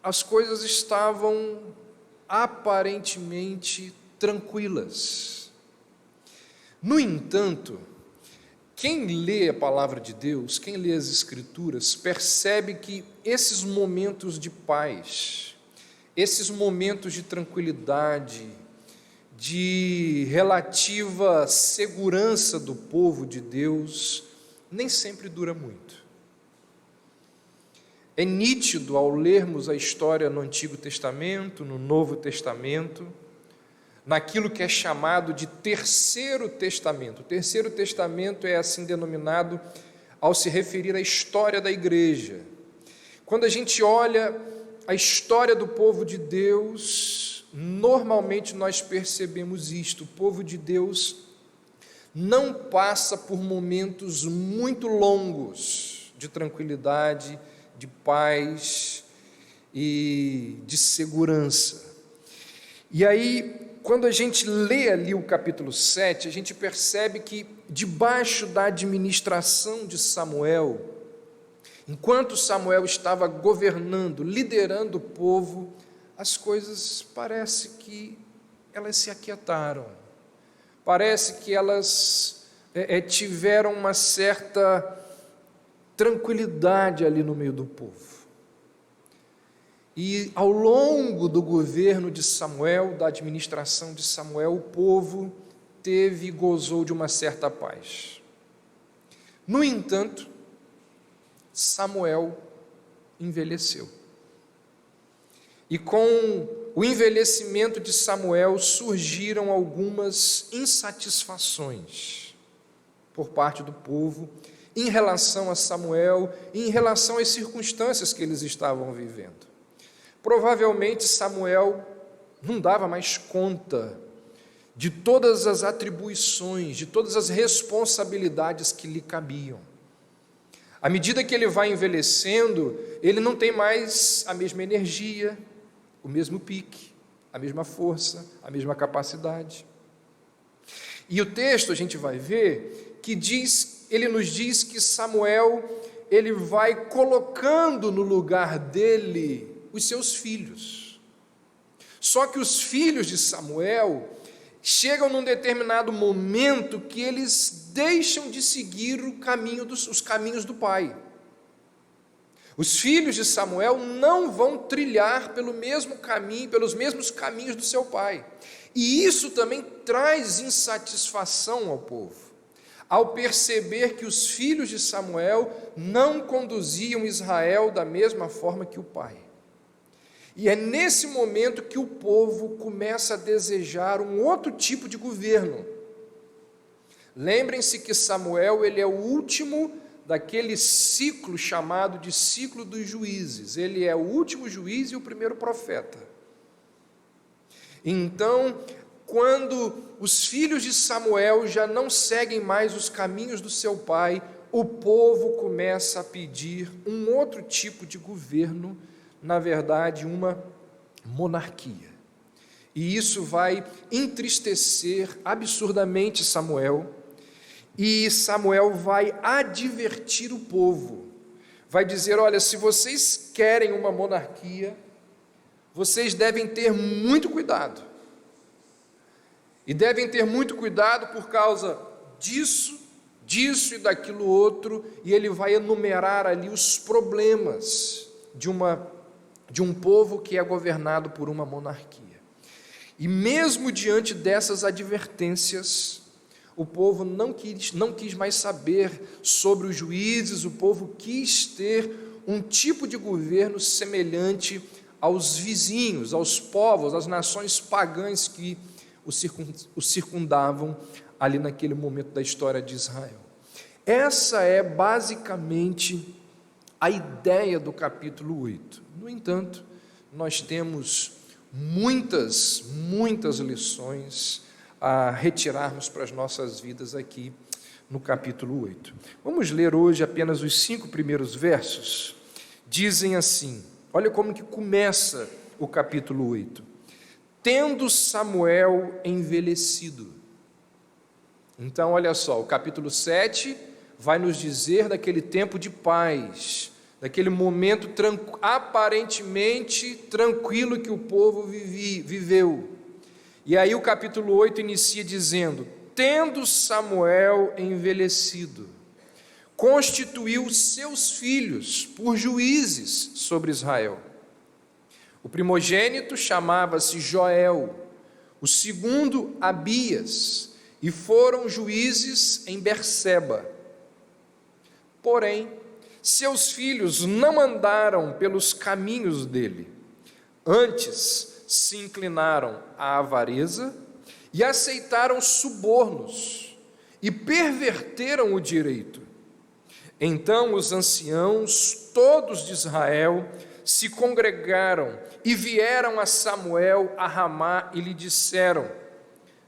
as coisas estavam aparentemente tranquilas. No entanto, quem lê a palavra de Deus, quem lê as Escrituras, percebe que esses momentos de paz, esses momentos de tranquilidade, de relativa segurança do povo de Deus, nem sempre dura muito. É nítido ao lermos a história no Antigo Testamento, no Novo Testamento, naquilo que é chamado de Terceiro Testamento. O Terceiro Testamento é assim denominado ao se referir à história da igreja. Quando a gente olha a história do povo de Deus, normalmente nós percebemos isto: o povo de Deus não passa por momentos muito longos de tranquilidade, de paz e de segurança. E aí, quando a gente lê ali o capítulo 7, a gente percebe que debaixo da administração de Samuel, enquanto Samuel estava governando, liderando o povo, as coisas parece que elas se aquietaram, parece que elas tiveram uma certa tranquilidade ali no meio do povo. E ao longo do governo de Samuel, da administração de Samuel, o povo teve e gozou de uma certa paz. No entanto, Samuel envelheceu. E com o envelhecimento de Samuel surgiram algumas insatisfações por parte do povo em relação a Samuel e em relação às circunstâncias que eles estavam vivendo. Provavelmente Samuel não dava mais conta de todas as atribuições, de todas as responsabilidades que lhe cabiam. À medida que ele vai envelhecendo, ele não tem mais a mesma energia, o mesmo pique, a mesma força, a mesma capacidade. E o texto a gente vai ver que ele nos diz que Samuel, ele vai colocando no lugar dele os seus filhos. Só que os filhos de Samuel chegam num determinado momento que eles deixam de seguir os caminhos do pai. Os filhos de Samuel não vão trilhar pelo mesmo caminho, pelos mesmos caminhos do seu pai. E isso também traz insatisfação ao povo, ao perceber que os filhos de Samuel não conduziam Israel da mesma forma que o pai. E é nesse momento que o povo começa a desejar um outro tipo de governo. Lembrem-se que Samuel, ele é o último daquele ciclo chamado de ciclo dos juízes. Ele é o último juiz e o primeiro profeta. Então, quando os filhos de Samuel já não seguem mais os caminhos do seu pai, o povo começa a pedir um outro tipo de governo, na verdade, uma monarquia. E isso vai entristecer absurdamente Samuel, e Samuel vai advertir o povo, vai dizer: olha, se vocês querem uma monarquia, vocês devem ter muito cuidado, e devem ter muito cuidado por causa disso e daquilo outro, e ele vai enumerar ali os problemas de um povo que é governado por uma monarquia. E mesmo diante dessas advertências, o povo não quis mais saber sobre os juízes, o povo quis ter um tipo de governo semelhante aos vizinhos, aos povos, às nações pagãs que o circundavam ali naquele momento da história de Israel. Essa é basicamente a ideia do capítulo 8. No entanto, nós temos muitas lições a retirarmos para as nossas vidas aqui no capítulo 8. Vamos ler hoje apenas os 5 primeiros versos. Dizem assim, olha como que começa o capítulo 8. Tendo Samuel envelhecido. Então, olha só, o capítulo 7 vai nos dizer daquele tempo de paz, daquele momento aparentemente tranquilo que o povo viveu. E aí o capítulo 8 inicia dizendo: tendo Samuel envelhecido, constituiu seus filhos por juízes sobre Israel. O primogênito chamava-se Joel, o segundo Abias, e foram juízes em Berseba. Porém, seus filhos não andaram pelos caminhos dele, antes se inclinaram à avareza e aceitaram subornos e perverteram o direito. Então os anciãos todos de Israel se congregaram e vieram a Samuel a Ramá e lhe disseram: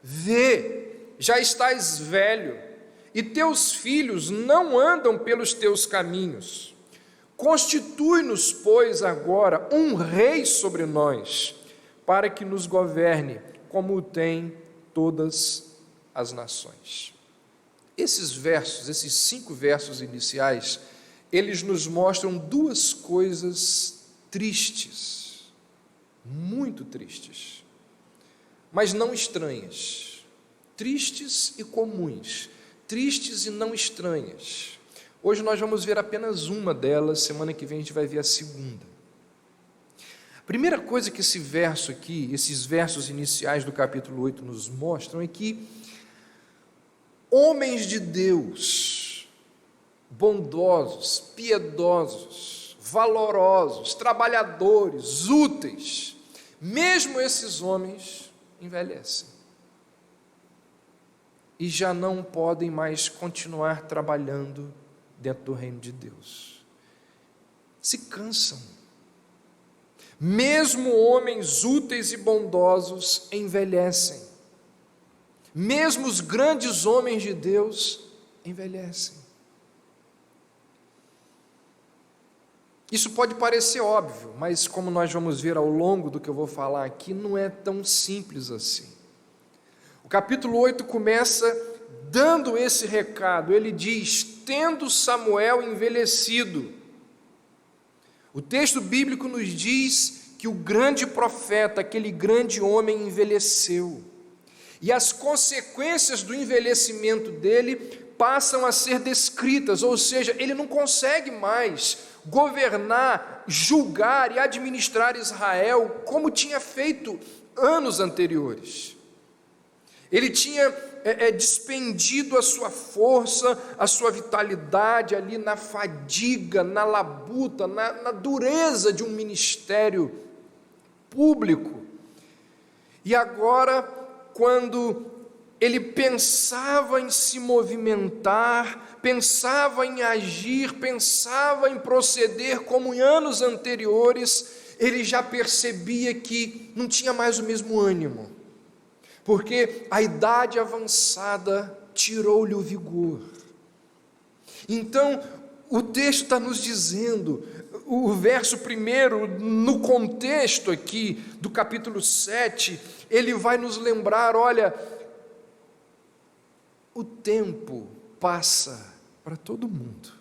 vê, já estás velho, e teus filhos não andam pelos teus caminhos. Constitui-nos, pois, agora um rei sobre nós, para que nos governe, como o tem todas as nações. Esses versos, esses 5 versos iniciais, eles nos mostram duas coisas tristes, muito tristes, mas não estranhas, tristes e comuns, tristes e não estranhas. Hoje nós vamos ver apenas uma delas, semana que vem a gente vai ver a segunda. A primeira coisa que esse verso aqui, esses versos iniciais do capítulo 8 nos mostram é que homens de Deus, bondosos, piedosos, valorosos, trabalhadores, úteis, mesmo esses homens envelhecem e já não podem mais continuar trabalhando dentro do reino de Deus. Se cansam. Mesmo homens úteis e bondosos envelhecem. Mesmo os grandes homens de Deus envelhecem. Isso pode parecer óbvio, mas como nós vamos ver ao longo do que eu vou falar aqui, não é tão simples assim. O capítulo 8 começa dando esse recado. Ele diz: tendo Samuel envelhecido. O texto bíblico nos diz que o grande profeta, aquele grande homem, envelheceu. E as consequências do envelhecimento dele passam a ser descritas, ou seja, ele não consegue mais governar, julgar e administrar Israel como tinha feito anos anteriores. Ele tinha despendido a sua força, a sua vitalidade ali na fadiga, na labuta, na dureza de um ministério público. E agora, quando ele pensava em se movimentar, pensava em agir, pensava em proceder como em anos anteriores, ele já percebia que não tinha mais o mesmo ânimo, porque a idade avançada tirou-lhe o vigor. Então, o texto está nos dizendo, o verso primeiro, no contexto aqui do capítulo 7, ele vai nos lembrar, olha, o tempo passa para todo mundo.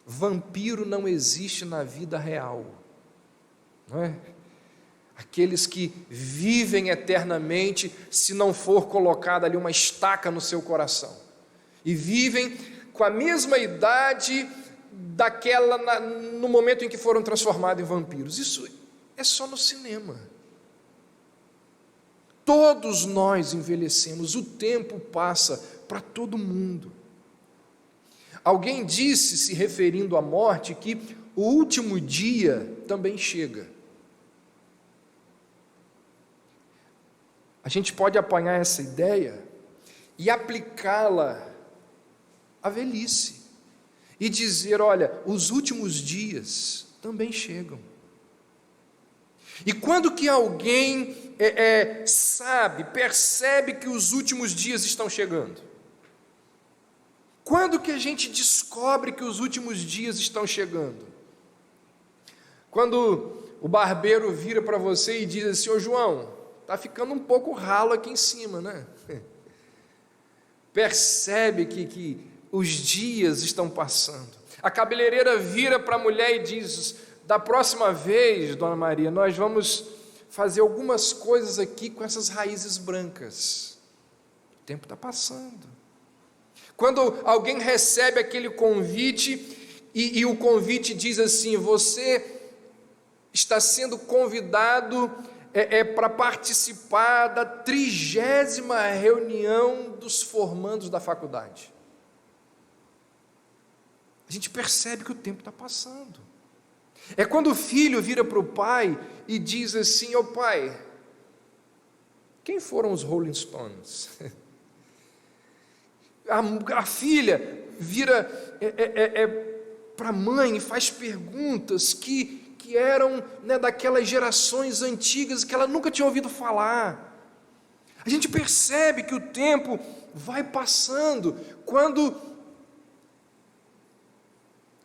Vampiro não existe na vida real, não é? Aqueles que vivem eternamente, se não for colocada ali uma estaca no seu coração, e vivem com a mesma idade daquela no momento em que foram transformados em vampiros. Isso é só no cinema. Todos nós envelhecemos, o tempo passa para todo mundo. Alguém disse, se referindo à morte, que o último dia também chega. A gente pode apanhar essa ideia e aplicá-la à velhice e dizer, olha, os últimos dias também chegam. E quando que alguém percebe que os últimos dias estão chegando? Quando que a gente descobre que os últimos dias estão chegando? Quando o barbeiro vira para você e diz assim: ô João, está ficando um pouco ralo aqui em cima, né? Percebe que os dias estão passando. A cabeleireira vira para a mulher e diz: da próxima vez, Dona Maria, nós vamos fazer algumas coisas aqui com essas raízes brancas. O tempo está passando. Quando alguém recebe aquele convite e o convite diz assim: você está sendo convidado para participar da 30ª reunião dos formandos da faculdade. A gente percebe que o tempo está passando. É quando o filho vira para o pai e diz assim: ô pai, quem foram os Rolling Stones? A filha vira para a mãe e faz perguntas que eram, né, daquelas gerações antigas que ela nunca tinha ouvido falar. A gente percebe que o tempo vai passando. Quando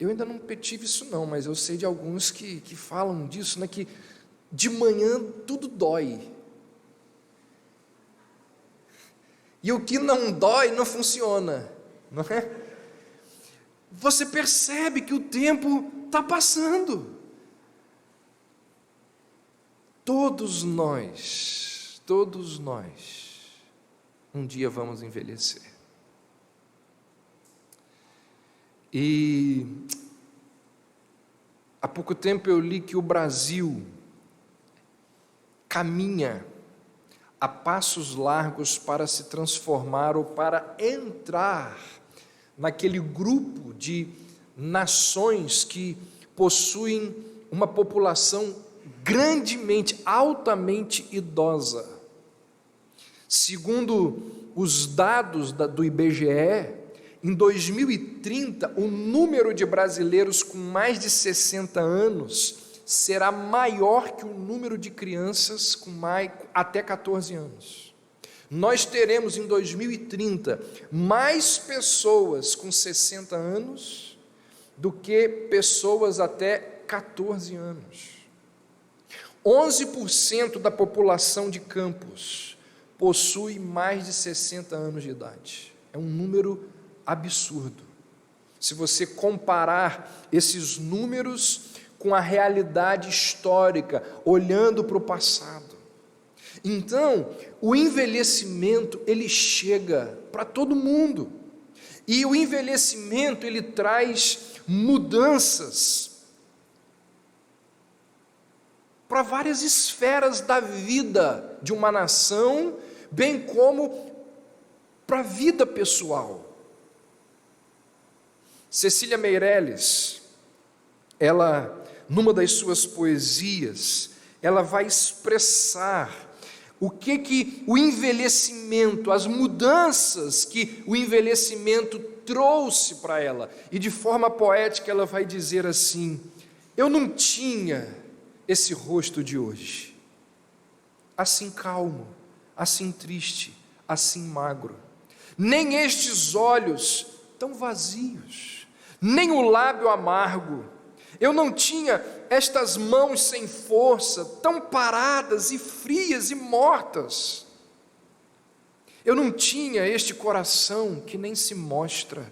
eu ainda não tive isso não, mas eu sei de alguns que falam disso, né, que de manhã tudo dói. E o que não dói não funciona, não é? Você percebe que o tempo está passando. Todos nós, um dia vamos envelhecer. E há pouco tempo eu li que o Brasil caminha a passos largos para se transformar ou para entrar naquele grupo de nações que possuem uma população grandemente, altamente idosa. Segundo os dados do IBGE, em 2030, o número de brasileiros com mais de 60 anos será maior que o número de crianças com até 14 anos. Nós teremos em 2030 mais pessoas com 60 anos do que pessoas até 14 anos. 11% da população de Campos possui mais de 60 anos de idade. É um número absurdo. Se você comparar esses números com a realidade histórica, olhando para o passado. Então, o envelhecimento, ele chega para todo mundo. E o envelhecimento, ele traz mudanças para várias esferas da vida de uma nação, bem como para a vida pessoal. Cecília Meirelles, ela, numa das suas poesias, ela vai expressar o que o envelhecimento, as mudanças que o envelhecimento trouxe para ela. E de forma poética ela vai dizer assim: eu não tinha esse rosto de hoje, assim calmo, assim triste, assim magro, nem estes olhos tão vazios, nem o lábio amargo. Eu não tinha estas mãos sem força, tão paradas e frias e mortas. Eu não tinha este coração que nem se mostra.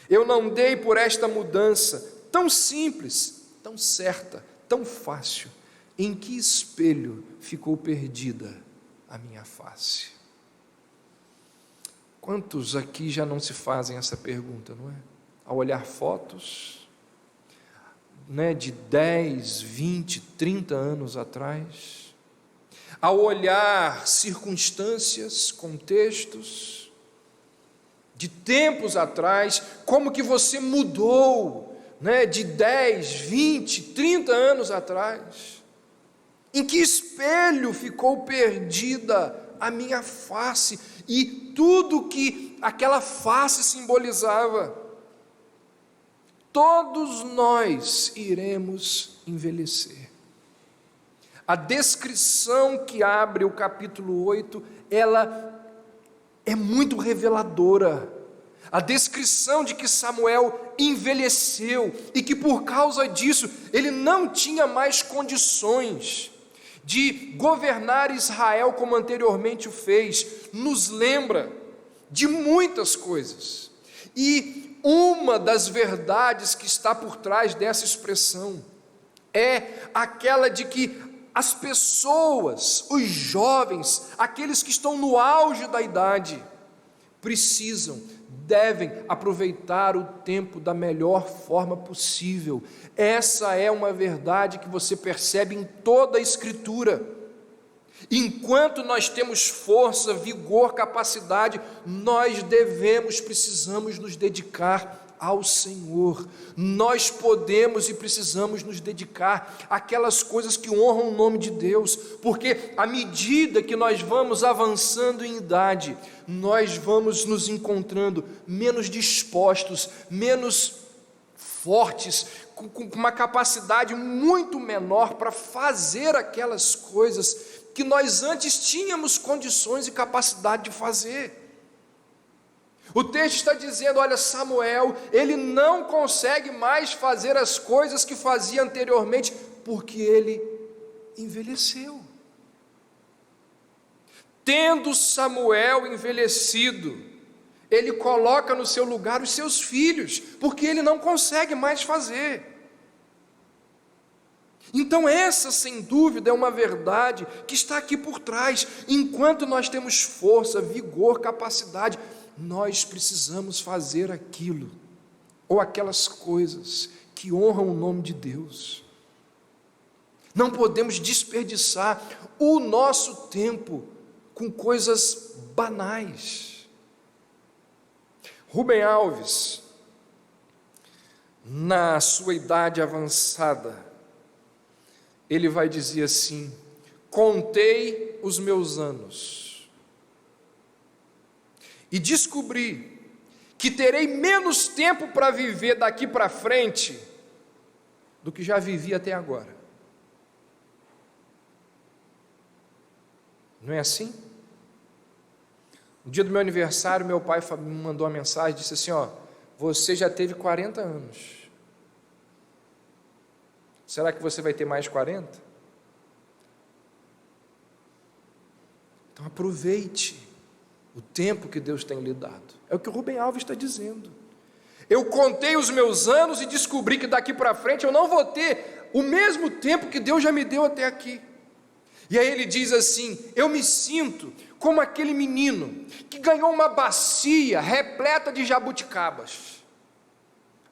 Eu não dei por esta mudança tão simples, tão certa, tão fácil. Em que espelho ficou perdida a minha face? Quantos aqui já não se fazem essa pergunta, não é? Ao olhar fotos, né, de 10, 20, 30 anos atrás, ao olhar circunstâncias, contextos, de tempos atrás, como que você mudou, né, de 10, 20, 30 anos atrás, em que espelho ficou perdida a minha face, e tudo que aquela face simbolizava. Todos nós iremos envelhecer. A descrição que abre o capítulo 8, ela é muito reveladora. A descrição de que Samuel envelheceu e que por causa disso ele não tinha mais condições de governar Israel como anteriormente o fez, nos lembra de muitas coisas. E uma das verdades que está por trás dessa expressão é aquela de que as pessoas, os jovens, aqueles que estão no auge da idade, devem aproveitar o tempo da melhor forma possível. Essa é uma verdade que você percebe em toda a Escritura. Enquanto nós temos força, vigor, capacidade, nós precisamos nos dedicar ao Senhor. Nós podemos e precisamos nos dedicar àquelas coisas que honram o nome de Deus, porque à medida que nós vamos avançando em idade, nós vamos nos encontrando menos dispostos, menos fortes, com uma capacidade muito menor para fazer aquelas coisas que nós antes tínhamos condições e capacidade de fazer. O texto está dizendo, olha, Samuel, ele não consegue mais fazer as coisas que fazia anteriormente, porque ele envelheceu. Tendo Samuel envelhecido, ele coloca no seu lugar os seus filhos, porque ele não consegue mais fazer. Então essa, sem dúvida, é uma verdade que está aqui por trás. Enquanto nós temos força, vigor, capacidade, nós precisamos fazer aquilo, ou aquelas coisas que honram o nome de Deus. Não podemos desperdiçar o nosso tempo com coisas banais. Rubem Alves, na sua idade avançada, ele vai dizer assim: contei os meus anos e descobri que terei menos tempo para viver daqui para frente do que já vivi até agora. Não é assim? No dia do meu aniversário, meu pai me mandou uma mensagem, disse assim, você já teve 40 anos. Será que você vai ter mais 40? Então aproveite o tempo que Deus tem lhe dado. É o que o Rubem Alves está dizendo. Eu contei os meus anos e descobri que daqui para frente eu não vou ter o mesmo tempo que Deus já me deu até aqui. E aí ele diz assim, eu me sinto como aquele menino que ganhou uma bacia repleta de jabuticabas.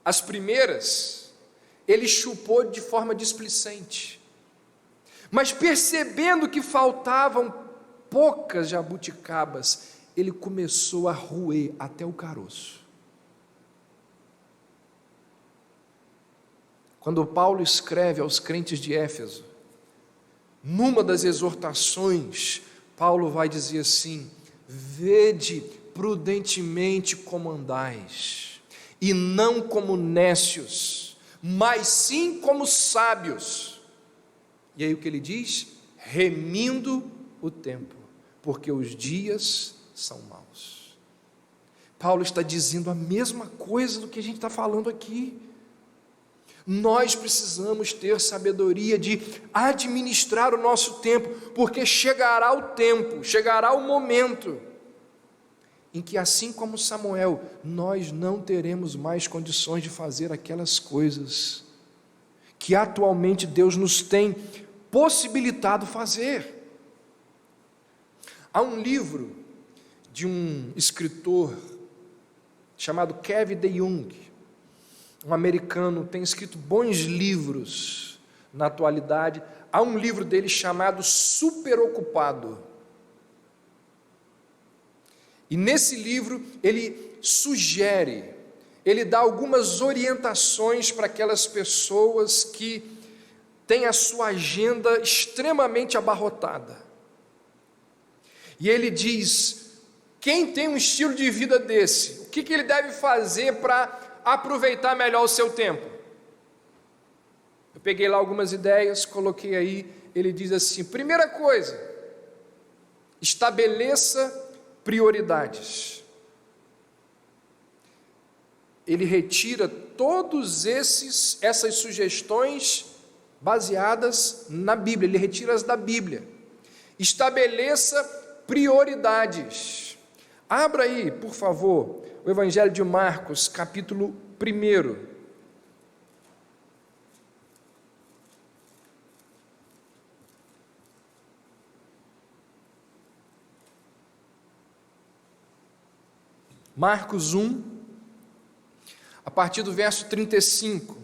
As primeiras ele chupou de forma displicente, mas percebendo que faltavam poucas jabuticabas, ele começou a roer até o caroço. Quando Paulo escreve aos crentes de Éfeso, numa das exortações, Paulo vai dizer assim, vede prudentemente como andais, e não como nécios, mas sim como sábios. E aí o que ele diz? Remindo o tempo, porque os dias são maus. Paulo está dizendo a mesma coisa do que a gente está falando aqui. Nós precisamos ter sabedoria de administrar o nosso tempo, porque chegará o tempo, chegará o momento em que, assim como Samuel, nós não teremos mais condições de fazer aquelas coisas que atualmente Deus nos tem possibilitado fazer. Há um livro de um escritor chamado Kevin DeYoung, um americano, tem escrito bons livros na atualidade. Há um livro dele chamado Superocupado. E nesse livro ele sugere, ele dá algumas orientações para aquelas pessoas que têm a sua agenda extremamente abarrotada. E ele diz, quem tem um estilo de vida desse, o que ele deve fazer para aproveitar melhor o seu tempo? Eu peguei lá algumas ideias, coloquei aí. Ele diz assim, primeira coisa, estabeleça prioridades. Ele retira todas essas sugestões baseadas na Bíblia, ele retira as da Bíblia. Estabeleça prioridades. Abra aí, por favor, o Evangelho de Marcos, capítulo 1. Marcos 1, a partir do verso 35,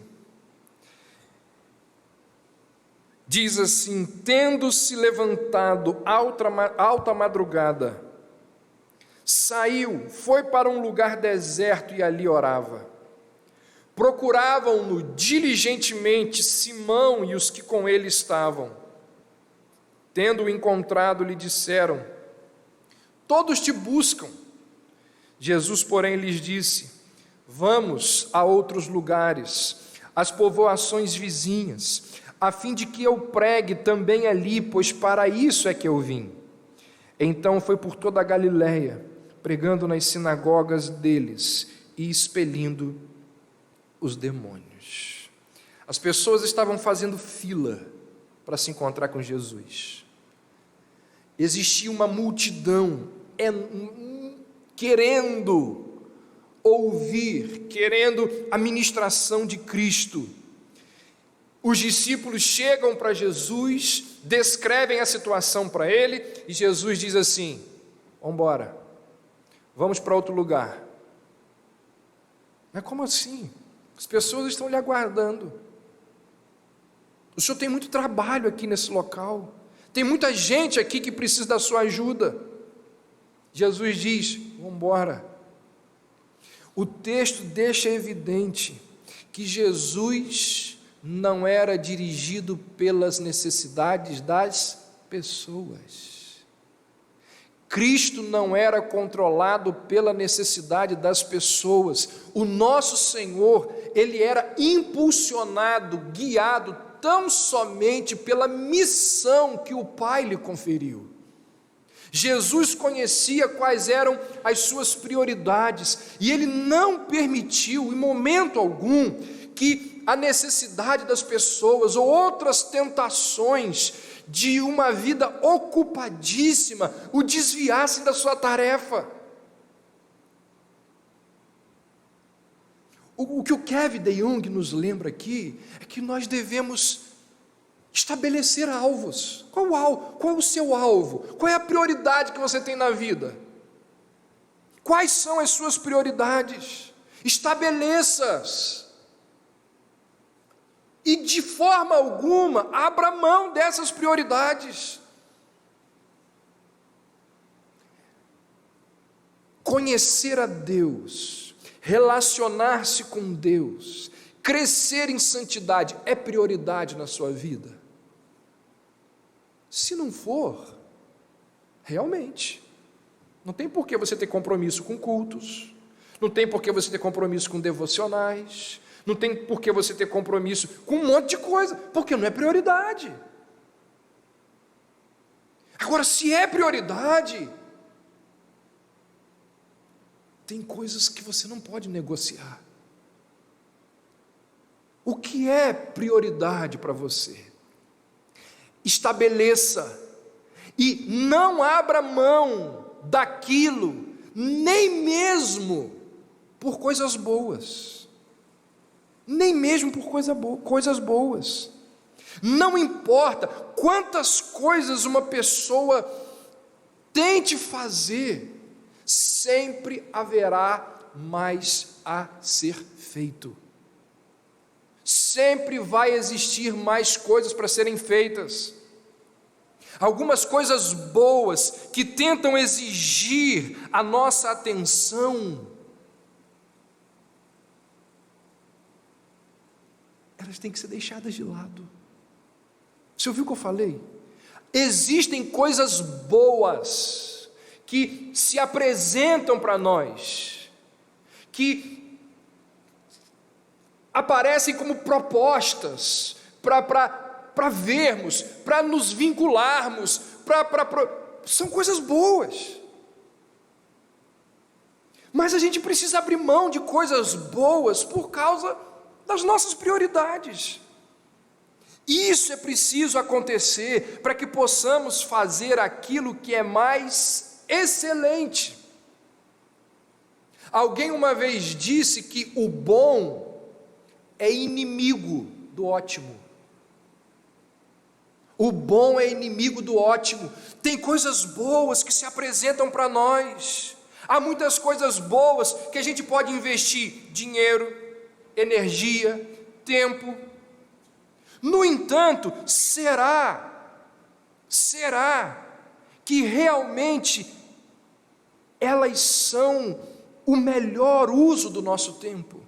diz assim: tendo-se levantado alta madrugada, saiu, foi para um lugar deserto e ali orava. Procuravam-no diligentemente Simão e os que com ele estavam. Tendo-o encontrado, lhe disseram: todos te buscam. Jesus, porém, lhes disse: vamos a outros lugares, às povoações vizinhas, a fim de que eu pregue também ali, pois para isso é que eu vim. Então foi por toda a Galiléia, pregando nas sinagogas deles e expelindo os demônios. As pessoas estavam fazendo fila para se encontrar com Jesus. Existia uma multidão querendo ouvir, querendo a ministração de Cristo. Os discípulos chegam para Jesus, descrevem a situação para ele, e Jesus diz assim: vamos embora, vamos para outro lugar. Mas como assim? As pessoas estão lhe aguardando. O senhor tem muito trabalho aqui nesse local, tem muita gente aqui que precisa da sua ajuda. Jesus diz: vamos embora. O texto deixa evidente que Jesus não era dirigido pelas necessidades das pessoas. Cristo não era controlado pela necessidade das pessoas. O nosso Senhor, ele era impulsionado, guiado tão somente pela missão que o Pai lhe conferiu. Jesus conhecia quais eram as suas prioridades, e ele não permitiu, em momento algum, que a necessidade das pessoas ou outras tentações de uma vida ocupadíssima o desviassem da sua tarefa. O que o Kevin DeYoung nos lembra aqui é que nós devemos estabelecer alvos. Qual é o seu alvo? Qual é a prioridade que você tem na vida? Quais são as suas prioridades? Estabeleça-as. E de forma alguma, abra mão dessas prioridades. Conhecer a Deus, relacionar-se com Deus, crescer em santidade é prioridade na sua vida? Se não for, realmente, não tem por que você ter compromisso com cultos, não tem por que você ter compromisso com devocionais, não tem por que você ter compromisso com um monte de coisa, porque não é prioridade. Agora, se é prioridade, tem coisas que você não pode negociar. O que é prioridade para você? Estabeleça e não abra mão daquilo, nem mesmo por coisas boas. Nem mesmo por coisas boas. Não importa quantas coisas uma pessoa tente fazer, sempre haverá mais a ser feito. Sempre vai existir mais coisas para serem feitas. Algumas coisas boas que tentam exigir a nossa atenção, elas têm que ser deixadas de lado. Você ouviu o que eu falei? Existem coisas boas que se apresentam para nós, que aparecem como propostas para vermos, para nos vincularmos, são coisas boas. Mas a gente precisa abrir mão de coisas boas por causa das nossas prioridades. Isso é preciso acontecer para que possamos fazer aquilo que é mais excelente. Alguém uma vez disse que o bom é inimigo do ótimo. O bom é inimigo do ótimo. Tem coisas boas que se apresentam para nós. Há muitas coisas boas que a gente pode investir dinheiro, energia, tempo. No entanto, será que realmente elas são o melhor uso do nosso tempo?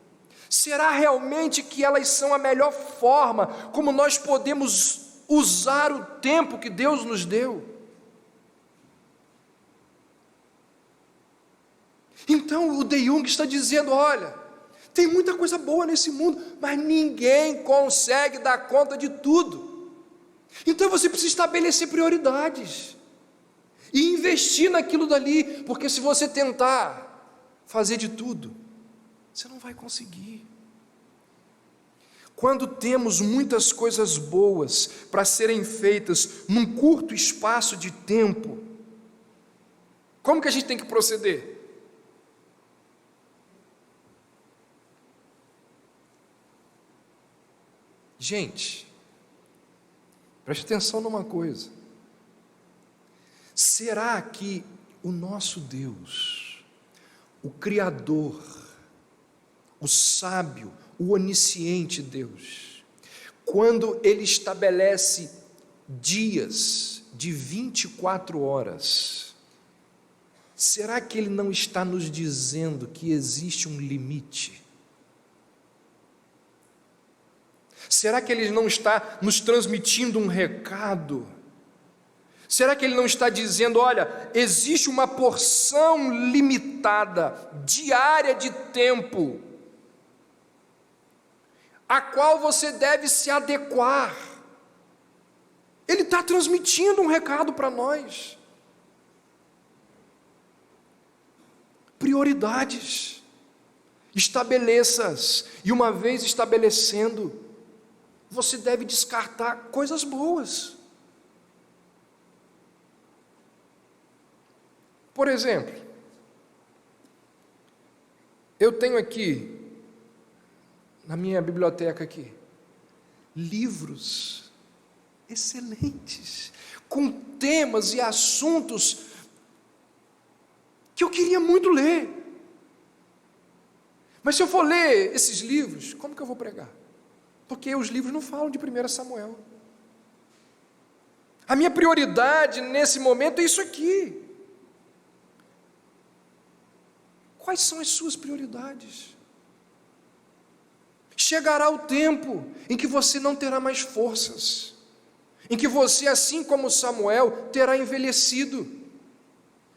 Será realmente que elas são a melhor forma como nós podemos usar o tempo que Deus nos deu? Então o De Jong está dizendo: olha, tem muita coisa boa nesse mundo, mas ninguém consegue dar conta de tudo. Então você precisa estabelecer prioridades e investir naquilo dali, porque se você tentar fazer de tudo, você não vai conseguir. Quando temos muitas coisas boas para serem feitas num curto espaço de tempo, como que a gente tem que proceder? Gente, preste atenção numa coisa. Será que o nosso Deus, o Criador, o sábio, o onisciente Deus, quando Ele estabelece dias de 24 horas, será que Ele não está nos dizendo que existe um limite? Será que Ele não está nos transmitindo um recado? Será que Ele não está dizendo: olha, existe uma porção limitada, diária de tempo, a qual você deve se adequar? Ele está transmitindo um recado para nós. Prioridades, estabeleça-as, e uma vez estabelecendo, você deve descartar coisas boas. Por exemplo, eu tenho aqui, na minha biblioteca aqui, livros excelentes, com temas e assuntos que eu queria muito ler. Mas se eu for ler esses livros, como que eu vou pregar? Porque os livros não falam de 1 Samuel. A minha prioridade nesse momento é isso aqui. Quais são as suas prioridades? Chegará o tempo em que você não terá mais forças, em que você, assim como Samuel, terá envelhecido,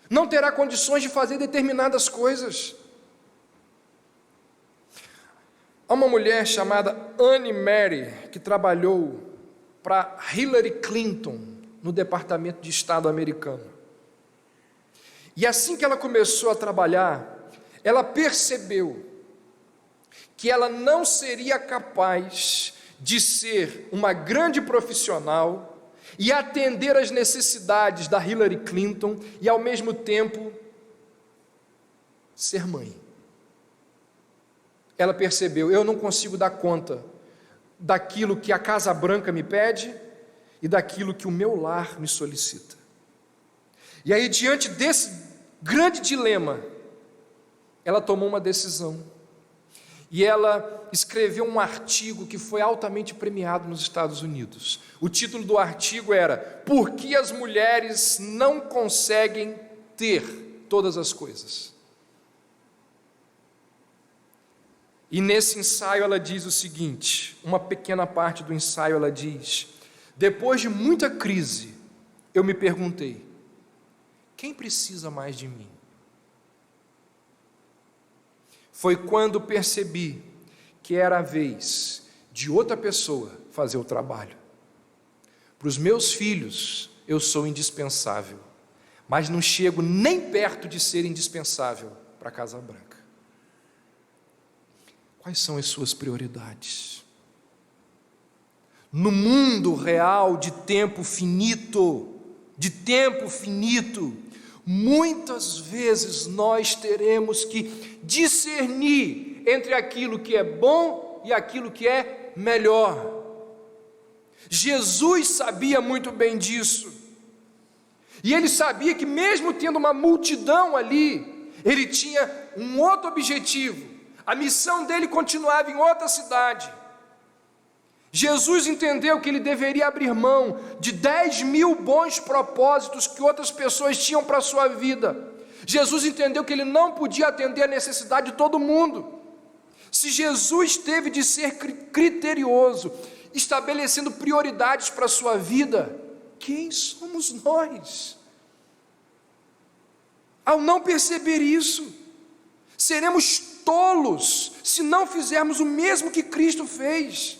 não terá condições de fazer determinadas coisas. Há uma mulher chamada Anne Mary, que trabalhou para Hillary Clinton, no Departamento de Estado americano. E assim que ela começou a trabalhar, ela percebeu que ela não seria capaz de ser uma grande profissional e atender às necessidades da Hillary Clinton e, ao mesmo tempo, ser mãe. Ela percebeu: eu não consigo dar conta daquilo que a Casa Branca me pede e daquilo que o meu lar me solicita. E aí, diante desse grande dilema, ela tomou uma decisão. E ela escreveu um artigo que foi altamente premiado nos Estados Unidos. O título do artigo era: Por que as mulheres não conseguem ter todas as coisas? E nesse ensaio ela diz o seguinte, uma pequena parte do ensaio ela diz: depois de muita crise, eu me perguntei, quem precisa mais de mim? Foi quando percebi que era a vez de outra pessoa fazer o trabalho. Para os meus filhos, eu sou indispensável, mas não chego nem perto de ser indispensável para a Casa Branca. Quais são as suas prioridades? No mundo real de tempo finito, Muitas vezes nós teremos que discernir entre aquilo que é bom e aquilo que é melhor. Jesus sabia muito bem disso, e ele sabia que mesmo tendo uma multidão ali, ele tinha um outro objetivo, a missão dele continuava em outra cidade. Jesus entendeu que ele deveria abrir mão de 10.000 bons propósitos que outras pessoas tinham para a sua vida. Jesus entendeu que ele não podia atender a necessidade de todo mundo. Se Jesus teve de ser criterioso, estabelecendo prioridades para a sua vida, quem somos nós? Ao não perceber isso, seremos tolos se não fizermos o mesmo que Cristo fez.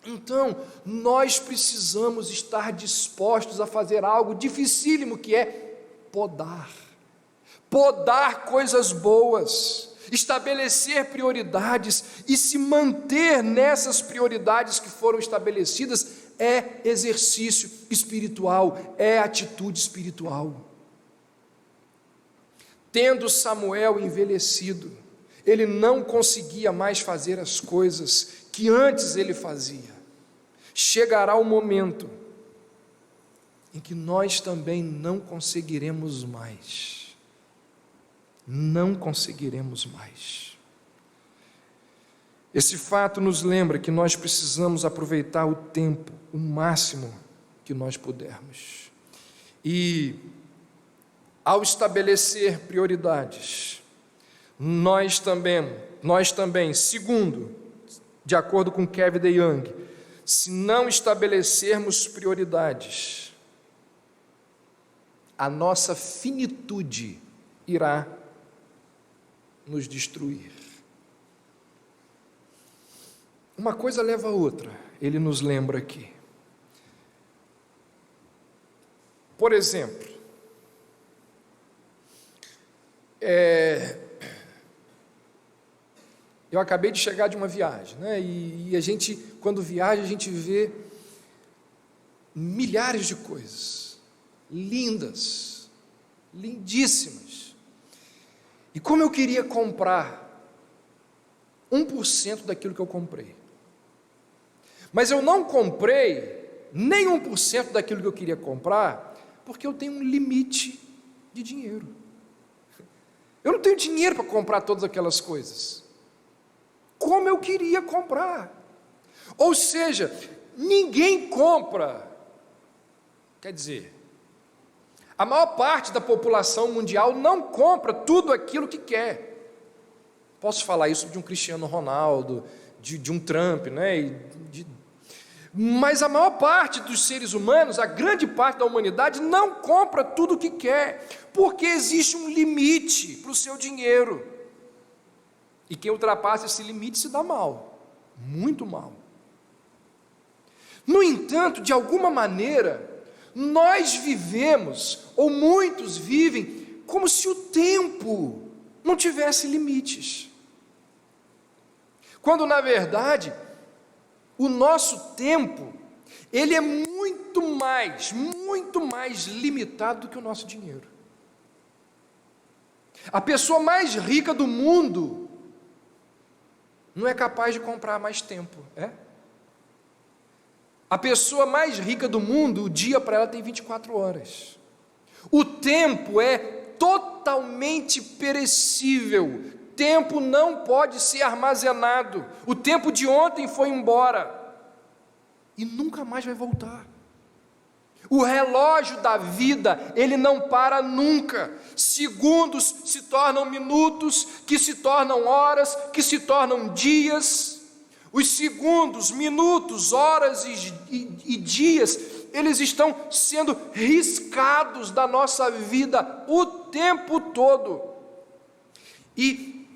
Então, nós precisamos estar dispostos a fazer algo dificílimo, que é podar coisas boas, estabelecer prioridades e se manter nessas prioridades que foram estabelecidas. É exercício espiritual, é atitude espiritual. Tendo Samuel envelhecido, ele não conseguia mais fazer as coisas que antes ele fazia. Chegará o momento em que nós também não conseguiremos mais. Não conseguiremos mais. Esse fato nos lembra que nós precisamos aproveitar o tempo, o máximo que nós pudermos. E, ao estabelecer prioridades, nós também, segundo, de acordo com Kevin DeYoung, se não estabelecermos prioridades, a nossa finitude irá nos destruir. Uma coisa leva a outra, ele nos lembra aqui. Por exemplo, eu acabei de chegar de uma viagem, né? E a gente, quando viaja, a gente vê milhares de coisas, lindas, lindíssimas. E como eu queria comprar 1% daquilo que eu comprei, mas eu não comprei nem 1% daquilo que eu queria comprar, porque eu tenho um limite de dinheiro. Eu não tenho dinheiro para comprar todas aquelas coisas como eu queria comprar. Ou seja, ninguém compra. Quer dizer, a maior parte da população mundial não compra tudo aquilo que quer. Posso falar isso de um Cristiano Ronaldo, de um Trump, né? Mas a maior parte dos seres humanos, a grande parte da humanidade, não compra tudo o que quer, porque existe um limite para o seu dinheiro. E quem ultrapassa esse limite se dá mal, muito mal. No entanto, de alguma maneira, nós vivemos, ou muitos vivem, como se o tempo não tivesse limites. Quando, na verdade, o nosso tempo, ele é muito mais limitado do que o nosso dinheiro. A pessoa mais rica do mundo não é capaz de comprar mais tempo, é? A pessoa mais rica do mundo, o dia para ela tem 24 horas. O tempo é totalmente perecível. Tempo não pode ser armazenado. O tempo de ontem foi embora e nunca mais vai voltar. O relógio da vida, ele não para nunca. Segundos se tornam minutos, que se tornam horas, que se tornam dias. Os segundos, minutos, horas e dias, eles estão sendo riscados da nossa vida o tempo todo. E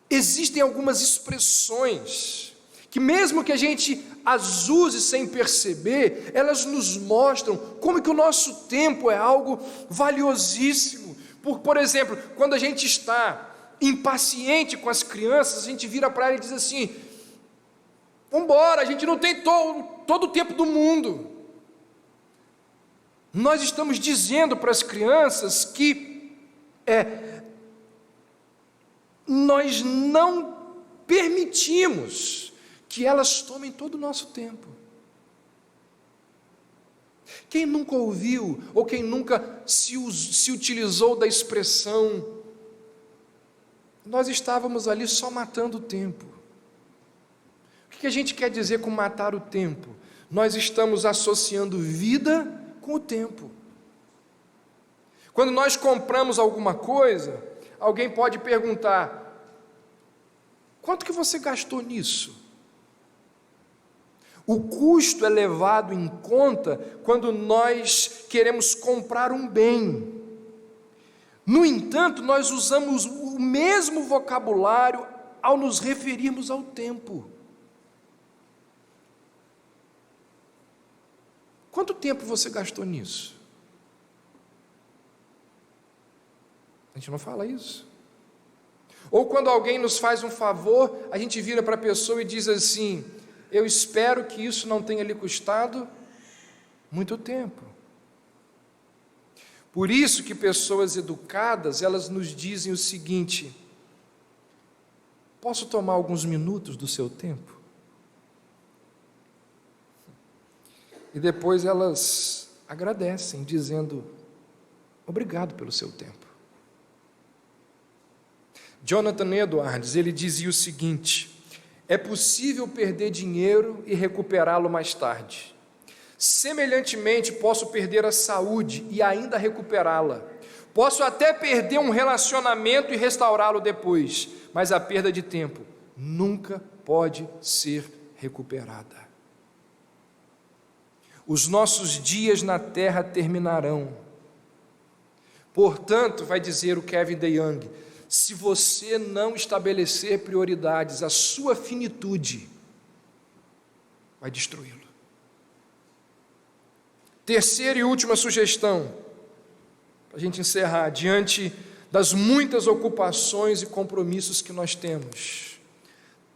existem algumas expressões que, mesmo que a gente as use sem perceber, elas nos mostram como que o nosso tempo é algo valiosíssimo. Por exemplo, quando a gente está impaciente com as crianças, a gente vira para ela e diz assim: vamos embora, a gente não tem todo o tempo do mundo. Nós estamos dizendo para as crianças que nós não permitimos que elas tomem todo o nosso tempo. Quem nunca ouviu, ou quem nunca se utilizou da expressão, nós estávamos ali só matando o tempo. O que a gente quer dizer com matar o tempo? Nós estamos associando vida com o tempo. Quando nós compramos alguma coisa, alguém pode perguntar: quanto que você gastou nisso? O custo é levado em conta quando nós queremos comprar um bem. No entanto, nós usamos o mesmo vocabulário ao nos referirmos ao tempo. Quanto tempo você gastou nisso? A gente não fala isso. Ou quando alguém nos faz um favor, a gente vira para a pessoa e diz assim: eu espero que isso não tenha lhe custado muito tempo. Por isso que pessoas educadas, elas nos dizem o seguinte: posso tomar alguns minutos do seu tempo? E depois elas agradecem, dizendo: obrigado pelo seu tempo. Jonathan Edwards, ele dizia o seguinte: é possível perder dinheiro e recuperá-lo mais tarde. Semelhantemente, posso perder a saúde e ainda recuperá-la. Posso até perder um relacionamento e restaurá-lo depois, mas a perda de tempo nunca pode ser recuperada. Os nossos dias na terra terminarão. Portanto, vai dizer o Kevin DeYoung, se você não estabelecer prioridades, a sua finitude vai destruí-lo. Terceira e última sugestão, para a gente encerrar, diante das muitas ocupações e compromissos que nós temos: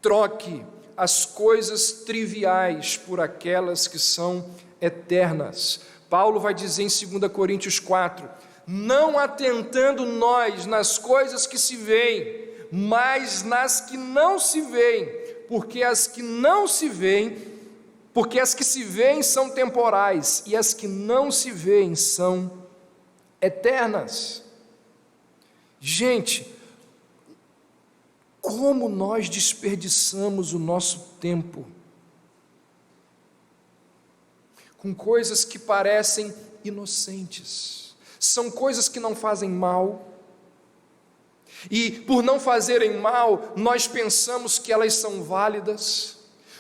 troque as coisas triviais por aquelas que são eternas. Paulo vai dizer em 2 Coríntios 4, não atentando nós nas coisas que se veem, mas nas que não se veem, porque as que se veem são temporais, e as que não se veem são eternas. Gente, como nós desperdiçamos o nosso tempo com coisas que parecem inocentes, são coisas que não fazem mal, e por não fazerem mal, nós pensamos que elas são válidas.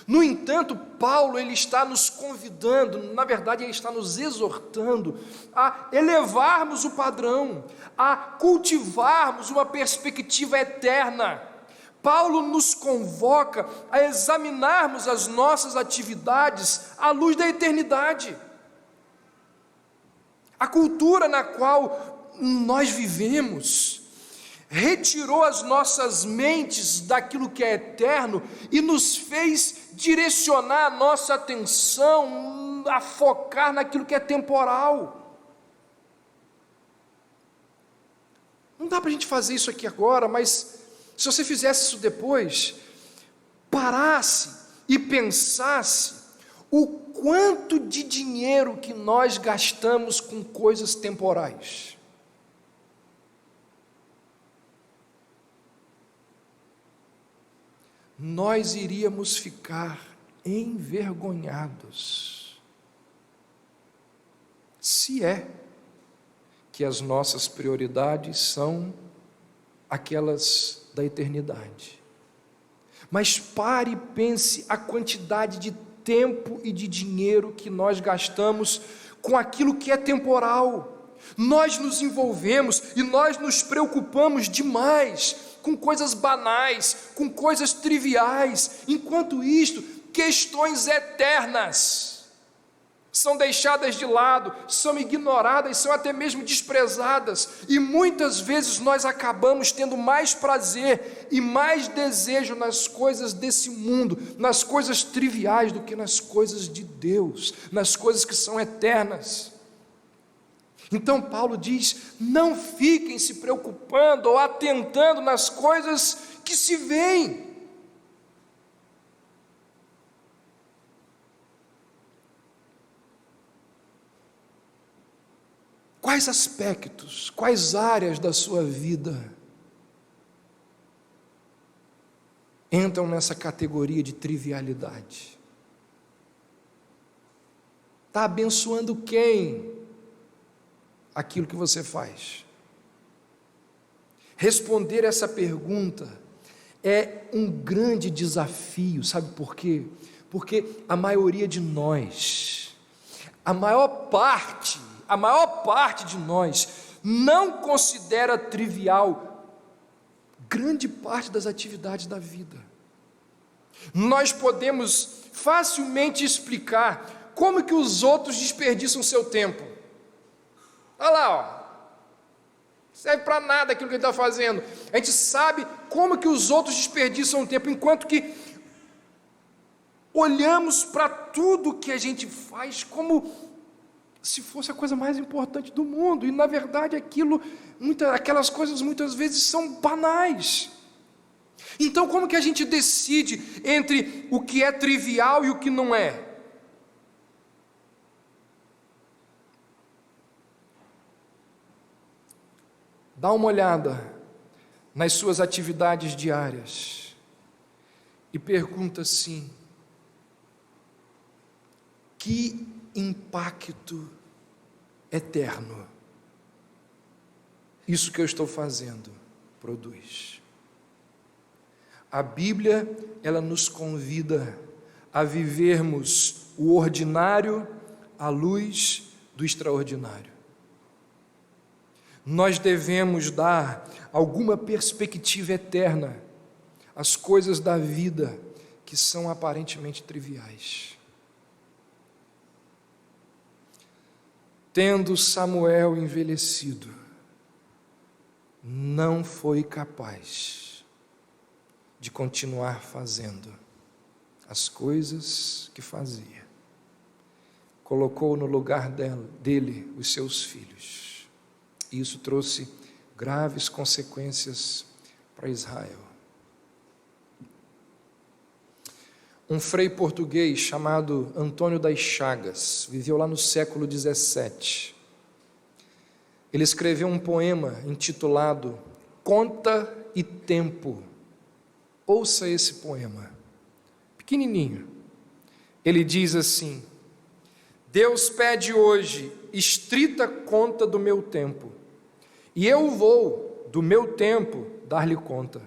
No entanto, Paulo, ele está nos convidando, na verdade ele está nos exortando a elevarmos o padrão, a cultivarmos uma perspectiva eterna. Paulo nos convoca a examinarmos as nossas atividades à luz da eternidade. A cultura na qual nós vivemos retirou as nossas mentes daquilo que é eterno e nos fez direcionar a nossa atenção a focar naquilo que é temporal. Não dá para a gente fazer isso aqui agora, mas se você fizesse isso depois, parasse e pensasse o quanto de dinheiro que nós gastamos com coisas temporais. Nós iríamos ficar envergonhados se é que as nossas prioridades são aquelas da eternidade. Mas pare e pense a quantidade de tempo e de dinheiro que nós gastamos com aquilo que é temporal. Nós nos envolvemos e nós nos preocupamos demais com coisas banais, com coisas triviais, enquanto isto, questões eternas são deixadas de lado, são ignoradas, são até mesmo desprezadas, e muitas vezes nós acabamos tendo mais prazer e mais desejo nas coisas desse mundo, nas coisas triviais, do que nas coisas de Deus, nas coisas que são eternas. Então Paulo diz: não fiquem se preocupando ou atentando nas coisas que se veem. Quais aspectos, quais áreas da sua vida entram nessa categoria de trivialidade? Está abençoando quem aquilo que você faz? Responder essa pergunta é um grande desafio, sabe por quê? Porque a maioria de nós, a maior parte de nós não considera trivial grande parte das atividades da vida. Nós podemos facilmente explicar como que os outros desperdiçam seu tempo. Olha lá, ó. Serve para nada aquilo que ele está fazendo. A gente sabe como que os outros desperdiçam o tempo, enquanto que olhamos para tudo que a gente faz como se fosse a coisa mais importante do mundo, e na verdade aquelas coisas muitas vezes são banais. Então como que a gente decide entre o que é trivial e o que não é? Dá uma olhada nas suas atividades diárias e pergunta assim: que impacto eterno isso que eu estou fazendo produz? A Bíblia, ela nos convida a vivermos o ordinário à luz do extraordinário. Nós devemos dar alguma perspectiva eterna às coisas da vida que são aparentemente triviais. Tendo Samuel envelhecido, não foi capaz de continuar fazendo as coisas que fazia. Colocou no lugar dele os seus filhos. Isso trouxe graves consequências para Israel. Um frei português chamado Antônio das Chagas viveu lá no século 17. Ele escreveu um poema intitulado Conta e Tempo. Ouça esse poema, pequenininho. Ele diz assim: Deus pede hoje estrita conta do meu tempo, e eu vou, do meu tempo, dar-lhe conta.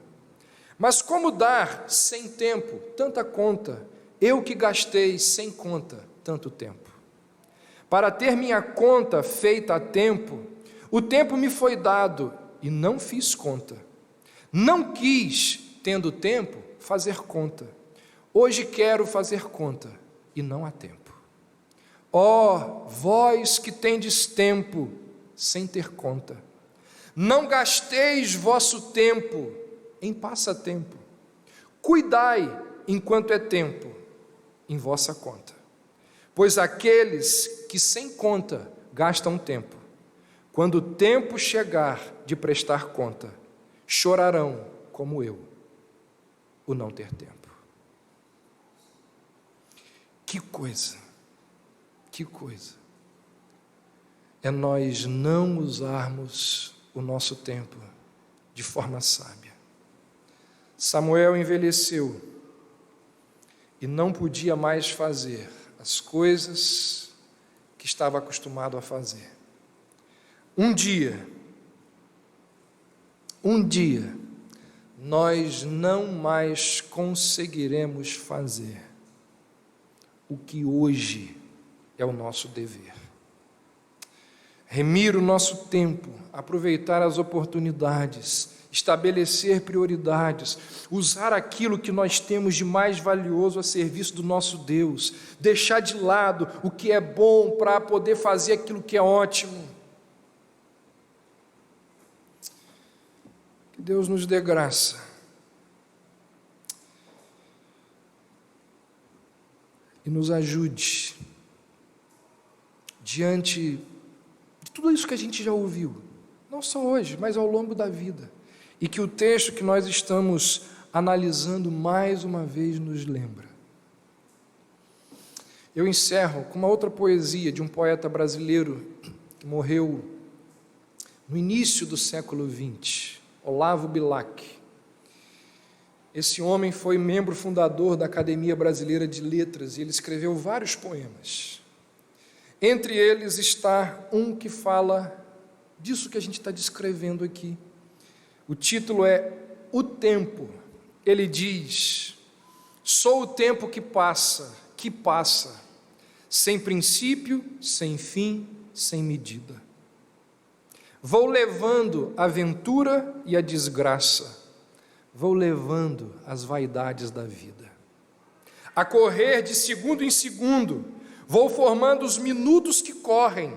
Mas como dar sem tempo tanta conta, eu que gastei sem conta tanto tempo? Para ter minha conta feita a tempo, o tempo me foi dado e não fiz conta. Não quis, tendo tempo, fazer conta. Hoje quero fazer conta e não há tempo. Ó, vós que tendes tempo sem ter conta, não gasteis vosso tempo em passatempo. Cuidai, enquanto é tempo, em vossa conta. Pois aqueles que sem conta gastam tempo, quando o tempo chegar de prestar conta, chorarão como eu, o não ter tempo. Que coisa é nós não usarmos o nosso tempo de forma sábia. Samuel envelheceu e não podia mais fazer as coisas que estava acostumado a fazer. Um dia, nós não mais conseguiremos fazer o que hoje é o nosso dever. Remir o nosso tempo, aproveitar as oportunidades, estabelecer prioridades, usar aquilo que nós temos de mais valioso a serviço do nosso Deus, deixar de lado o que é bom para poder fazer aquilo que é ótimo. Que Deus nos dê graça. E nos ajude diante de tudo Tudo isso que a gente já ouviu, não só hoje, mas ao longo da vida, e que o texto que nós estamos analisando mais uma vez nos lembra. Eu encerro com uma outra poesia de um poeta brasileiro que morreu no início do século XX, Olavo Bilac. Esse homem foi membro fundador da Academia Brasileira de Letras e ele escreveu vários poemas. Entre eles está um que fala disso que a gente está descrevendo aqui. O título é O Tempo. Ele diz: sou o tempo que passa, sem princípio, sem fim, sem medida. Vou levando a ventura e a desgraça, vou levando as vaidades da vida. A correr de segundo em segundo, vou formando os minutos que correm,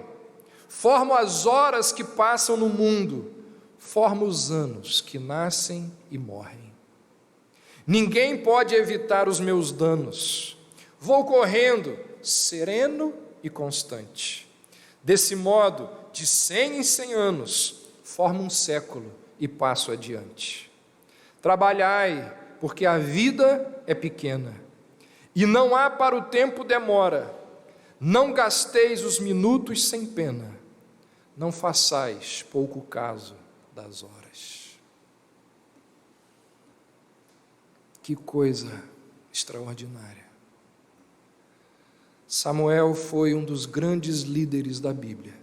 formo as horas que passam no mundo, formo os anos que nascem e morrem. Ninguém pode evitar os meus danos, vou correndo, sereno e constante. Desse modo, de 100 em 100 anos, formo um século e passo adiante. Trabalhai, porque a vida é pequena, e não há para o tempo demora. Não gasteis os minutos sem pena, não façais pouco caso das horas. Que coisa extraordinária. Samuel foi um dos grandes líderes da Bíblia,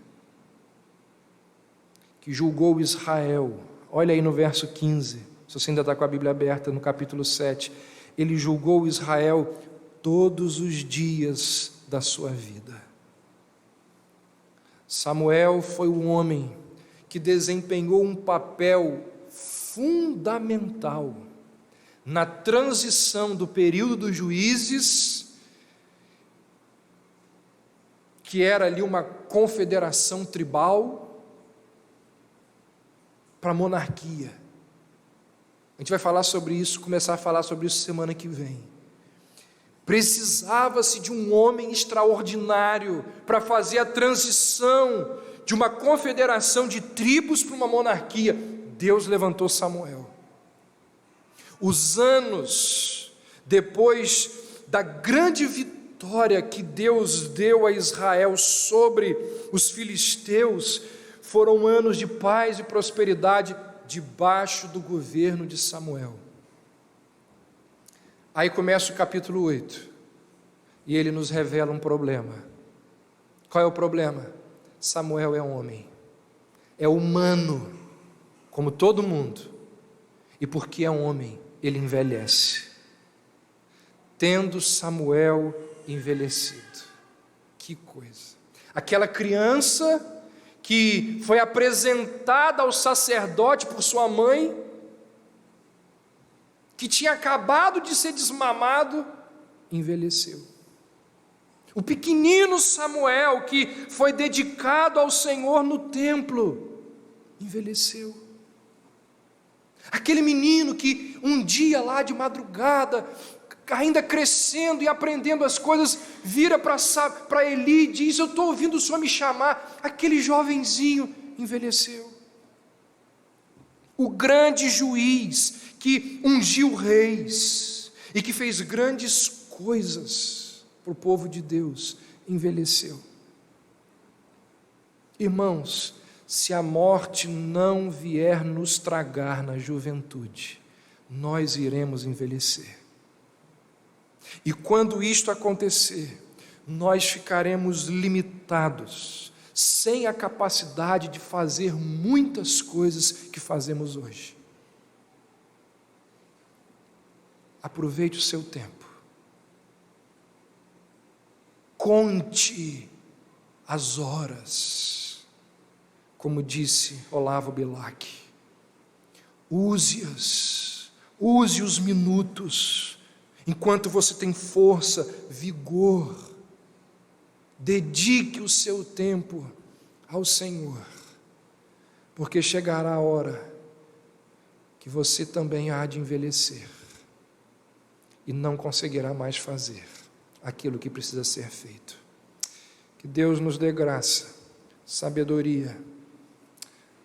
que julgou Israel. Olha aí no verso 15, se você ainda está com a Bíblia aberta, no capítulo 7, ele julgou Israel todos os dias da sua vida. Samuel foi um homem que desempenhou um papel fundamental na transição do período dos juízes, que era ali uma confederação tribal, para a monarquia. A gente vai falar sobre isso, começar a falar sobre isso semana que vem. Precisava-se de um homem extraordinário para fazer a transição de uma confederação de tribos para uma monarquia. Deus levantou Samuel. Os anos depois da grande vitória que Deus deu a Israel sobre os filisteus, foram anos de paz e prosperidade debaixo do governo de Samuel. Aí começa o capítulo 8, e ele nos revela um problema. Qual é o problema? Samuel é homem, é humano, como todo mundo, e porque é homem, ele envelhece. Tendo Samuel envelhecido, que coisa! Aquela criança que foi apresentada ao sacerdote por sua mãe, que tinha acabado de ser desmamado, envelheceu. O pequenino Samuel, que foi dedicado ao Senhor no templo, envelheceu. Aquele menino que um dia lá de madrugada, ainda crescendo e aprendendo as coisas, vira para Eli e diz: eu estou ouvindo o Senhor me chamar. Aquele jovenzinho envelheceu. O grande juiz que ungiu reis e que fez grandes coisas para o povo de Deus, envelheceu. Irmãos, se a morte não vier nos tragar na juventude, nós iremos envelhecer. E quando isto acontecer, nós ficaremos limitados, sem a capacidade de fazer muitas coisas que fazemos hoje. Aproveite o seu tempo. Conte as horas, como disse Olavo Bilac. Use-as, use os minutos, enquanto você tem força, vigor. Dedique o seu tempo ao Senhor, porque chegará a hora que você também há de envelhecer e não conseguirá mais fazer aquilo que precisa ser feito. Que Deus nos dê graça, sabedoria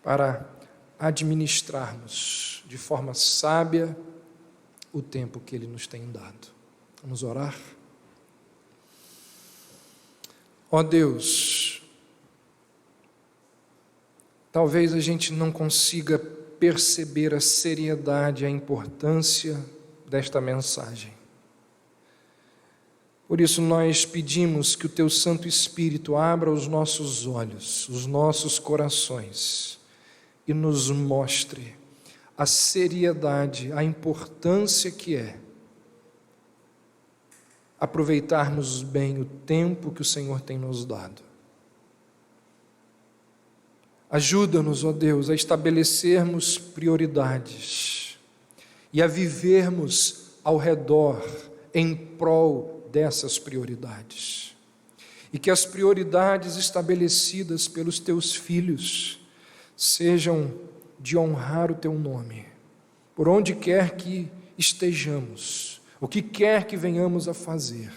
para administrarmos de forma sábia o tempo que Ele nos tem dado. Vamos orar? Ó Deus, talvez a gente não consiga perceber a seriedade e a importância desta mensagem. Por isso nós pedimos que o Teu Santo Espírito abra os nossos olhos, os nossos corações e nos mostre a seriedade, a importância que é aproveitarmos bem o tempo que o Senhor tem nos dado. Ajuda-nos, ó Deus, a estabelecermos prioridades e a vivermos ao redor, em prol dessas prioridades. E que as prioridades estabelecidas pelos Teus filhos sejam de honrar o Teu nome, por onde quer que estejamos, o que quer que venhamos a fazer.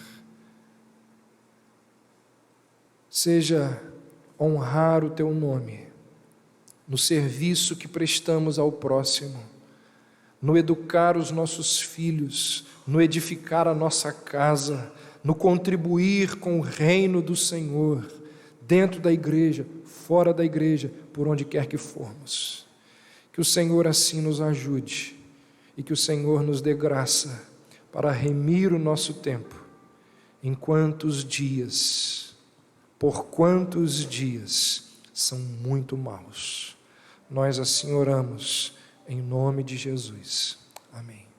Seja honrar o Teu nome no serviço que prestamos ao próximo, no educar os nossos filhos, no edificar a nossa casa, no contribuir com o reino do Senhor, dentro da igreja, fora da igreja, por onde quer que formos. Que o Senhor assim nos ajude e que o Senhor nos dê graça para remir o nosso tempo, por quantos dias são muito maus. Nós assim oramos, em nome de Jesus. Amém.